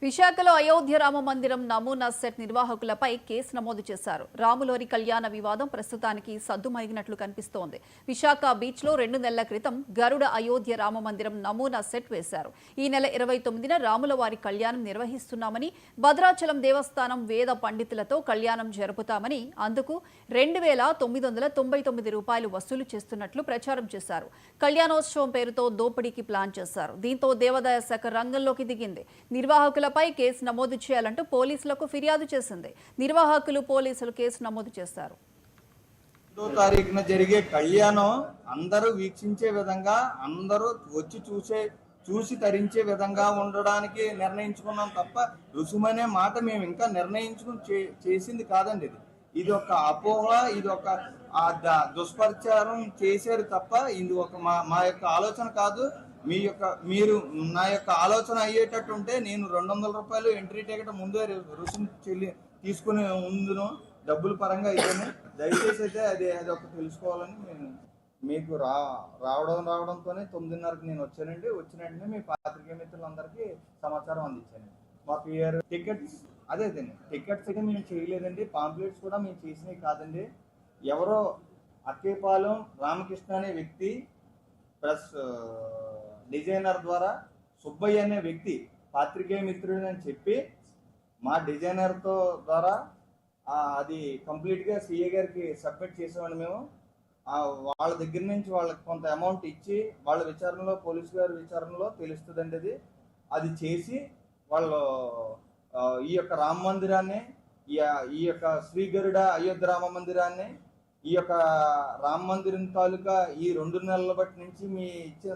విశాఖలో అయోధ్య రామ మందిరం నమూనా సెట్ నిర్వాహకులపై కేసు నమోదు చేశారు. రాములోరి కళ్యాణ వివాదం ప్రస్తుతానికి సద్దుమణిగినట్లు కనిపిస్తోంది. విశాఖ బీచ్ లో 2 నెలల క్రితం గరుడ అయోధ్య రామ మందిరం నమూనా సెట్ వేశారు. ఈ నెల 29న రాముల వారి కళ్యాణం నిర్వహిస్తున్నామని, భద్రాచలం దేవస్థానం వేద పండితులతో కళ్యాణం జరుపుతామని, అందుకు 2,999 రూపాయలు వసూలు చేస్తున్నట్లు ప్రచారం చేశారు. కళ్యాణోత్సవం పేరుతో దోపిడీకి ప్లాన్ చేశారు. దీంతో దేవాదాయ శాఖ రంగంలోకి దిగింది. నిర్వాహకుల పై కేసు నమోదు చేయాలంటూ పోలీసులకు ఫిర్యాదు చేసింది. నిర్వాహకులు పోలీసులు కేసు నమోదు చేశారు. 2వ తారీఖున జరిగే కళ్యాణం అందరూ వీక్షించే విధంగా, అందరూ వచ్చి చూసి తరించే విధంగా ఉండడానికి నిర్ణయించుకున్నాం తప్ప రుసుమనే మాట మేము ఇంకా నిర్ణయించుకుని చేసింది కాదండి. ఇది ఒక అపోహ, ఇది ఒక దుష్ప్రచారం చేశారు తప్ప ఇది ఒక మా యొక్క ఆలోచన కాదు. మీరు నా యొక్క ఆలోచన అయ్యేటట్టు ఉంటే నేను 200 రూపాయలు ఎంట్రీ టికెట్ ముందే రుసుము తీసుకుని ఉందును, డబ్బుల పరంగా అయితేనే. దయచేసి అయితే అది ఒక తెలుసుకోవాలని నేను మీకు రావడంతోనే 9:30కి నేను వచ్చానండి. వచ్చిన వెంటనే మీ పాత్రికేయ మిత్రులందరికీ సమాచారం అందించాను. మా పిఆర్ టికెట్స్ అదేదండి, టికెట్స్ అయితే మేము చేయలేదండి. పాంప్లెట్స్ కూడా మేము చేసినవి కాదండి. ఎవరో అక్కేపాలెం రామకృష్ణ అనే వ్యక్తి ప్లస్ డిజైనర్ ద్వారా సుబ్బయ్య అనే వ్యక్తి పాత్రికేయ మిత్రుడు అని చెప్పి మా డిజైనర్తో ద్వారా అది కంప్లీట్గా సిఏ గారికి సబ్మిట్ చేసామని మేము వాళ్ళ దగ్గర నుంచి వాళ్ళకి కొంత అమౌంట్ ఇచ్చి వాళ్ళ విచారణలో, పోలీసు గారి విచారణలో తెలుస్తుందండి. అది చేసి వాళ్ళు ఈ యొక్క రామ మందిరాన్ని, ఈ యొక్క శ్రీ గరుడ అయోధ్య రామ మందిరాన్ని, ఈ యొక్క రామ మందిరం తాలూకా ఈ 2 నెలల బట్టి నుంచి మీ ఇచ్చిన